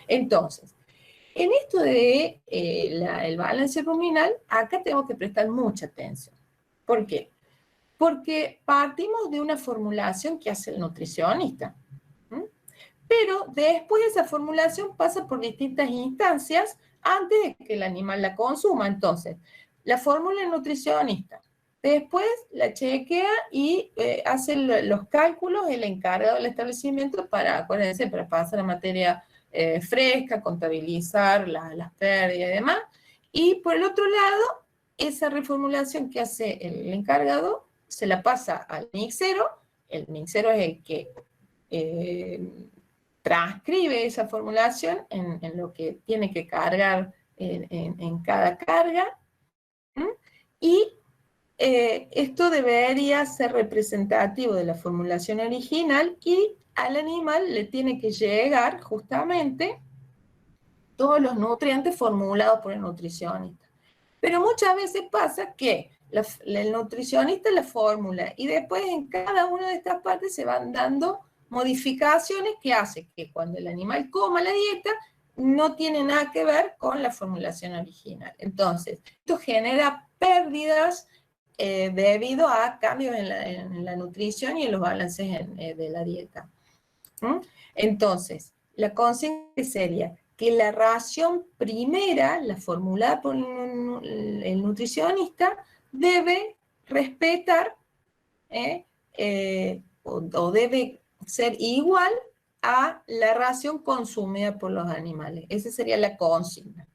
Entonces, en esto de el balance ruminal, acá tengo que prestar mucha atención. ¿Por qué? Porque partimos de una formulación que hace el nutricionista. ¿Mm? Pero después esa formulación pasa por distintas instancias antes de que el animal la consuma. Entonces, la fórmula el nutricionista. Después la chequea y hace los cálculos el encargado del establecimiento para, acuérdense, para pasar la materia fresca, contabilizar las pérdidas y demás. Y por el otro lado, esa reformulación que hace el encargado se la pasa al mixero. El mixero es el que transcribe esa formulación en lo que tiene que cargar en cada carga. ¿Mm? Y esto debería ser representativo de la formulación original y al animal le tiene que llegar justamente todos los nutrientes formulados por el nutricionista. Pero muchas veces pasa que el nutricionista la fórmula y después en cada una de estas partes se van dando modificaciones que hacen que cuando el animal coma la dieta no tiene nada que ver con la formulación original. Entonces, esto genera pérdidas debido a cambios en la nutrición y en los balances de la dieta. ¿Mm? Entonces, la consigna sería que la ración primera, la formulada por el nutricionista, debe respetar o debe ser igual a la ración consumida por los animales. Esa sería la consigna.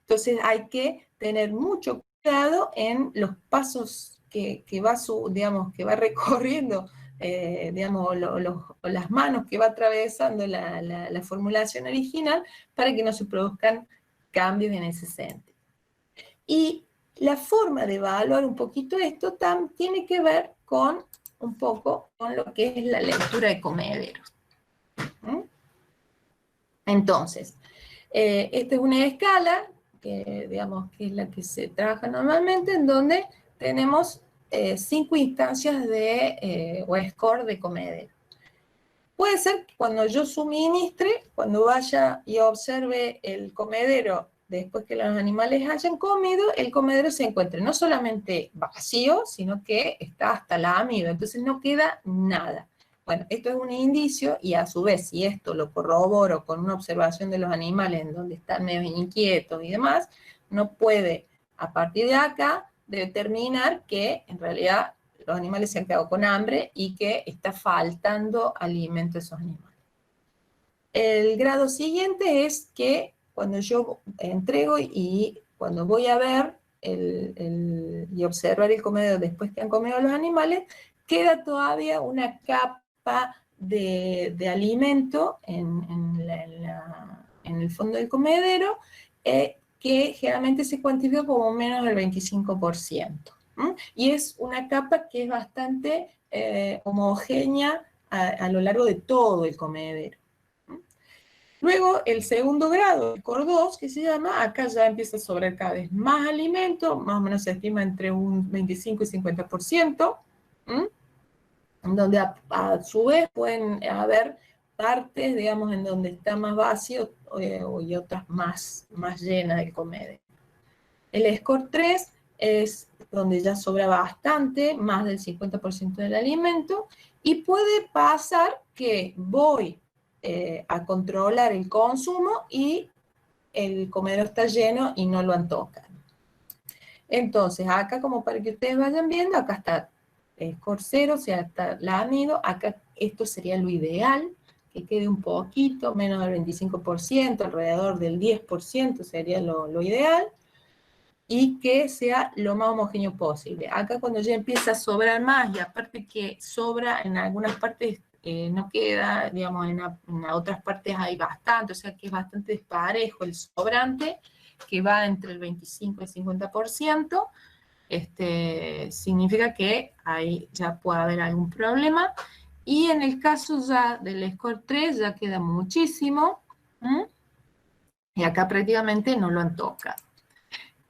Entonces hay que tener mucho cuidado en los pasos que va recorriendo, digamos, las manos que va atravesando la formulación original para que no se produzcan cambios en ese sentido. Y la forma de evaluar un poquito esto tiene que ver con un poco con lo que es la lectura de comederos. ¿Mm? Entonces, esta es una escala que, digamos, que es la que se trabaja normalmente, en donde tenemos 5 instancias de o score de comedero. Puede ser que cuando yo suministre, cuando vaya y observe el comedero después que los animales hayan comido, el comedero se encuentre no solamente vacío, sino que está hasta la amiba, entonces no queda nada. Bueno, esto es un indicio y a su vez, si esto lo corroboro con una observación de los animales en donde están medio inquietos y demás, no puede a partir de acá determinar que en realidad los animales se han quedado con hambre y que está faltando alimento a esos animales. El grado siguiente es que cuando yo entrego y cuando voy a ver y observar el comedero después que han comido los animales, queda todavía una capa de alimento en el fondo del comedero que generalmente se cuantifica como menos del 25%. Y es una capa que es bastante homogénea a lo largo de todo el comedero. Luego, el segundo grado, el score 2, que se llama, acá ya empieza a sobrar cada vez más alimento, más o menos se estima entre un 25 y 50%, donde a su vez pueden haber partes, digamos, en donde está más vacío y otras más llenas del comedero. El score 3 es donde ya sobra bastante, más del 50% del alimento, y puede pasar que voy a controlar el consumo y el comedero está lleno y no lo han tocado. Entonces, acá como para que ustedes vayan viendo, acá está el score 0, o sea, está la amido, acá esto sería lo ideal, que quede un poquito, menos del 25%, alrededor del 10% sería lo ideal, y que sea lo más homogéneo posible. Acá cuando ya empieza a sobrar más, y aparte que sobra en algunas partes no queda, digamos, en otras partes hay bastante, o sea que es bastante desparejo el sobrante, que va entre el 25 y el 50%, significa que ahí ya puede haber algún problema, y en el caso ya del score 3 ya queda muchísimo, y acá prácticamente no lo han tocado.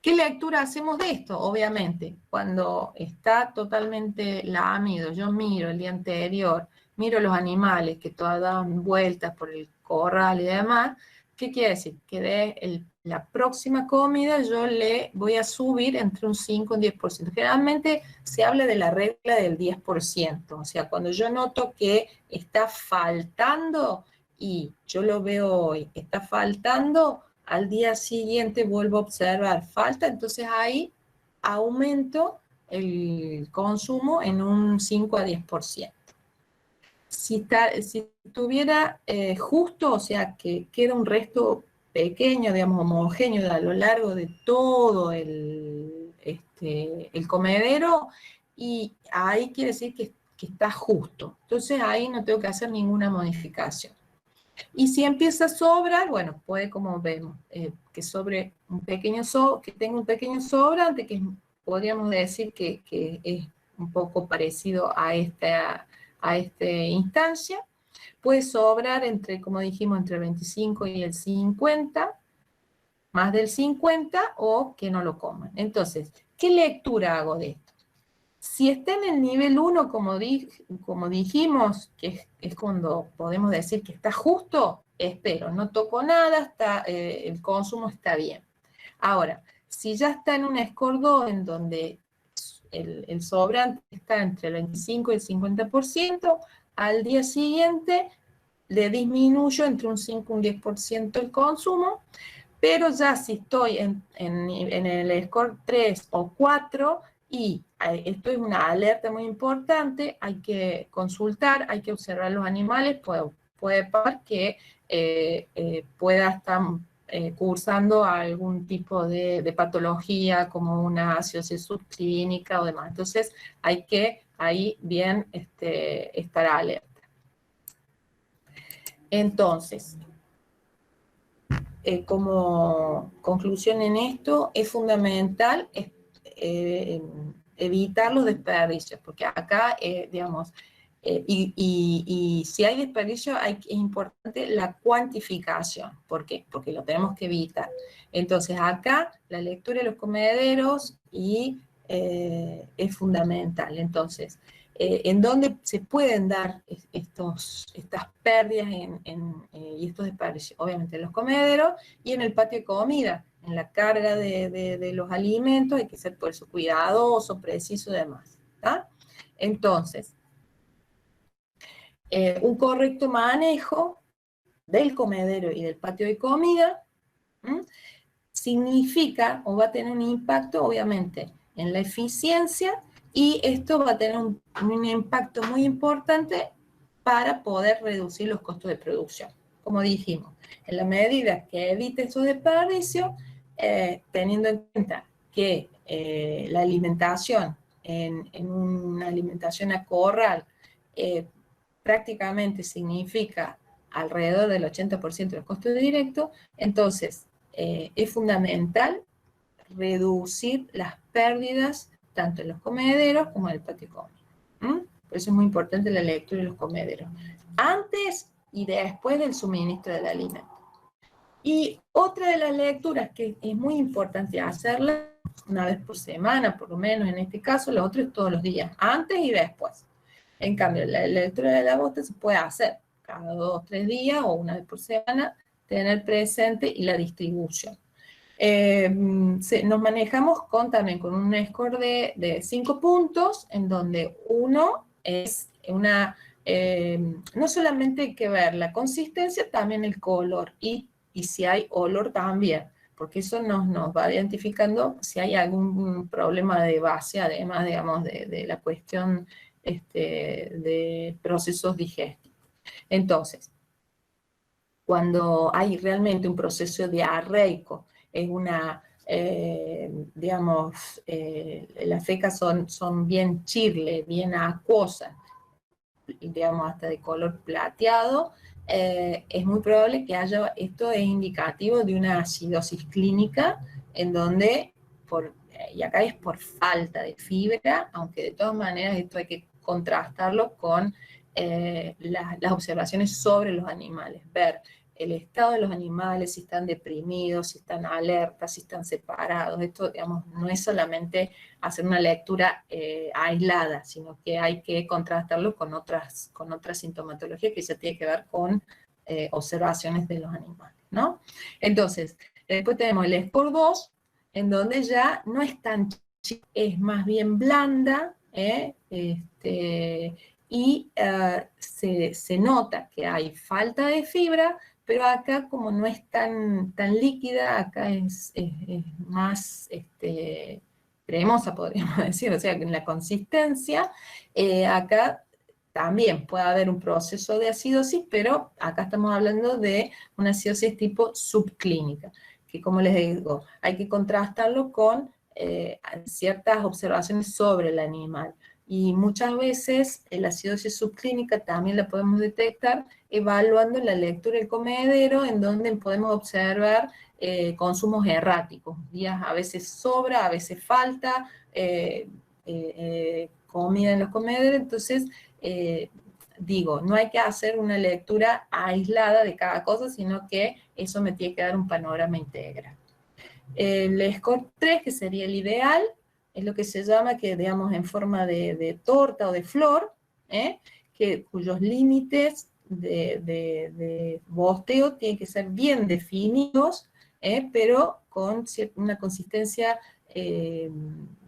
¿Qué lectura hacemos de esto? Obviamente, cuando está totalmente la amido, yo miro el día anterior, miro los animales que todas daban vueltas por el corral y demás, ¿Qué quiere decir? Que de la próxima comida yo le voy a subir entre un 5 y un 10%. Generalmente se habla de la regla del 10%. O sea, cuando yo noto que está faltando y yo lo veo hoy, está faltando, al día siguiente vuelvo a observar falta, entonces ahí aumento el consumo en un 5 a 10%. Si tuviera justo, o sea, que queda un resto pequeño, digamos, homogéneo a lo largo de todo el comedero, y ahí quiere decir que está justo. Entonces ahí no tengo que hacer ninguna modificación. Y si empieza a sobrar, bueno, puede, como vemos, que sobre un pequeño que tenga un pequeño sobrante, que podríamos decir que es un poco parecido a esta instancia. Puede sobrar entre, como dijimos, entre el 25 y el 50, más del 50, o que no lo coman. Entonces, ¿qué lectura hago de esto? Si está en el nivel 1, como dijimos, que es cuando podemos decir que está justo, espero, no toco nada, el consumo está bien. Ahora, si ya está en un score 2, en donde el sobrante está entre el 25 y el 50%, al día siguiente le disminuyo entre un 5 y un 10% el consumo, pero ya si estoy en el score 3 o 4, y esto es una alerta muy importante, hay que consultar, hay que observar los animales, puede pasar que pueda estar cursando algún tipo de patología como una acidosis subclínica o demás. Entonces hay que ahí bien estar alerta. Entonces, como conclusión en esto, es fundamental evitar los desperdicios, porque acá, digamos, y si hay desperdicio, es importante la cuantificación. ¿Por qué? Porque lo tenemos que evitar. Entonces, acá la lectura de los comederos es fundamental. Entonces, en donde se pueden dar estas pérdidas y estos desperdicios, obviamente en los comederos y en el patio de comida, en la carga de los alimentos, hay que ser por eso cuidadoso, preciso y demás. ¿Tá? Entonces, un correcto manejo del comedero y del patio de comida significa o va a tener un impacto, obviamente, en la eficiencia, y esto va a tener un impacto muy importante para poder reducir los costos de producción. Como dijimos, en la medida que evite esos desperdicios, teniendo en cuenta que la alimentación en una alimentación a corral prácticamente significa alrededor del 80% del costo directo, entonces es fundamental reducir las pérdidas tanto en los comederos como en el patio de comida. Por eso es muy importante la lectura de los comederos, antes y después del suministro del alimento. Y otra de las lecturas que es muy importante hacerla una vez por semana, por lo menos en este caso, lo otro es todos los días, antes y después. En cambio, la lectura de la bosta se puede hacer cada 2 o 3 días o una vez por semana, tener presente, y la distribución. Nos manejamos también con un score de 5 puntos, en donde uno es no solamente hay que ver la consistencia, también el color, y si hay olor también, porque eso nos va identificando si hay algún problema de base, además, digamos, de la cuestión de procesos digestivos. Entonces, cuando hay realmente un proceso diarreico, es digamos, las fecas son bien chirle, bien acuosas, digamos hasta de color plateado, es muy probable que haya, esto es indicativo de una acidosis clínica, en donde, y acá es por falta de fibra, aunque de todas maneras esto hay que contrastarlo con las observaciones sobre los animales, ver el estado de los animales, si están deprimidos, si están alertas, si están separados. Esto, digamos, no es solamente hacer una lectura aislada, sino que hay que contrastarlo con otras sintomatologías que ya tiene que ver con observaciones de los animales. ¿no? Entonces, después tenemos el score 2, en donde ya no es tan chica, es más bien blanda, y se nota que hay falta de fibra, pero acá como no es tan líquida, acá es más cremosa, podríamos decir, o sea, que en la consistencia, acá también puede haber un proceso de acidosis, pero acá estamos hablando de una acidosis tipo subclínica, que como les digo, hay que contrastarlo con ciertas observaciones sobre el animal. Y muchas veces la acidosis subclínica también la podemos detectar evaluando la lectura del comedero, en donde podemos observar consumos erráticos. Días a veces sobra, a veces falta comida en los comederos. Entonces, digo, no hay que hacer una lectura aislada de cada cosa, sino que eso me tiene que dar un panorama integral. El score 3, que sería el ideal, es lo que se llama, que digamos en forma de torta o de flor, cuyos límites de bosteo tienen que ser bien definidos, pero con una consistencia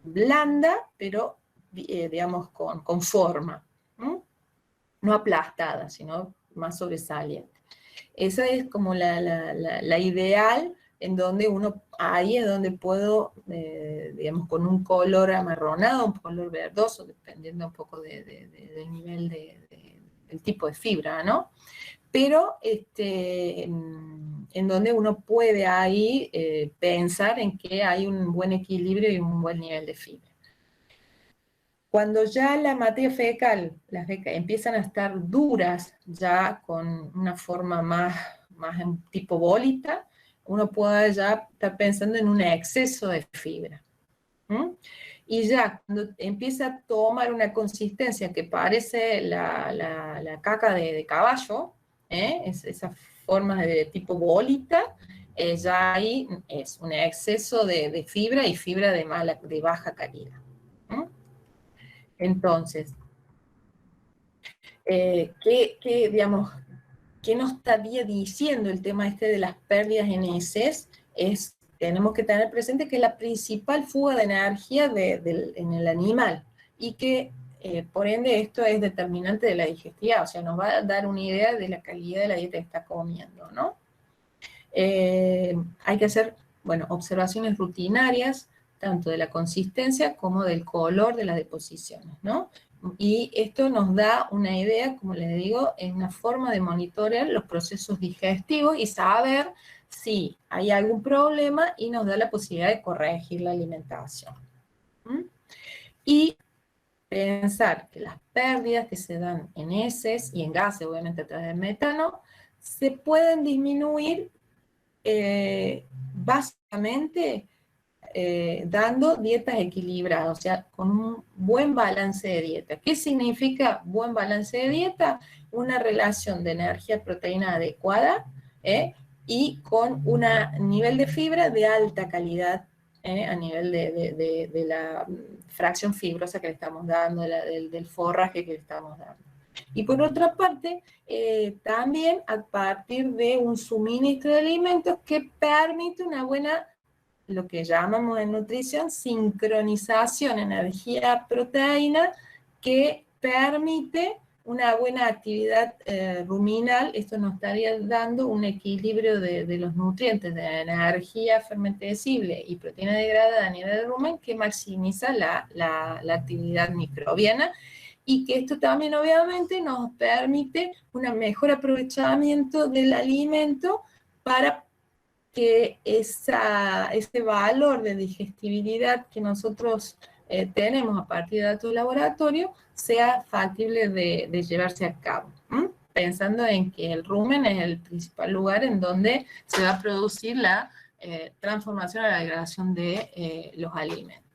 blanda, pero digamos con forma, no aplastada, sino más sobresaliente. Esa es como la ideal, en donde ahí es donde puedo, digamos, con un color amarronado, un color verdoso, dependiendo un poco del nivel del tipo de fibra, ¿no? Pero en donde uno puede ahí pensar en que hay un buen equilibrio y un buen nivel de fibra. Cuando ya la materia fecal, las fecas empiezan a estar duras, ya con una forma más en tipo bolita, uno puede ya estar pensando en un exceso de fibra. Y ya cuando empieza a tomar una consistencia que parece la caca de caballo, esas formas de tipo bolita, ya ahí es un exceso de fibra, y fibra de baja calidad. Entonces, digamos, ¿qué nos estaría diciendo el tema de las pérdidas en heces? Tenemos que tener presente que es la principal fuga de energía en el animal, y que por ende esto es determinante de la digestividad, o sea, nos va a dar una idea de la calidad de la dieta que está comiendo, ¿no? Hay que hacer, bueno, observaciones rutinarias, tanto de la consistencia como del color de las deposiciones, ¿no? Y esto nos da una idea, como les digo, es una forma de monitorear los procesos digestivos y saber si hay algún problema, y nos da la posibilidad de corregir la alimentación. Y pensar que las pérdidas que se dan en heces y en gases, obviamente a través del metano, se pueden disminuir básicamente dando dietas equilibradas, o sea, con un buen balance de dieta. ¿Qué significa buen balance de dieta? Una relación de energía-proteína adecuada, y con un nivel de fibra de alta calidad, a nivel de la fracción fibrosa que le estamos dando, del forraje que le estamos dando. Y por otra parte, también a partir de un suministro de alimentos que permite una buena, lo que llamamos en nutrición, sincronización energía-proteína, que permite una buena actividad ruminal. Esto nos estaría dando un equilibrio de los nutrientes, de energía fermentescible y proteína degradada a nivel del rumen, que maximiza la actividad microbiana, y que esto también obviamente nos permite un mejor aprovechamiento del alimento, para que ese valor de digestibilidad que nosotros tenemos a partir de datos de laboratorio sea factible de llevarse a cabo. Pensando en que el rumen es el principal lugar en donde se va a producir la transformación o la degradación de los alimentos.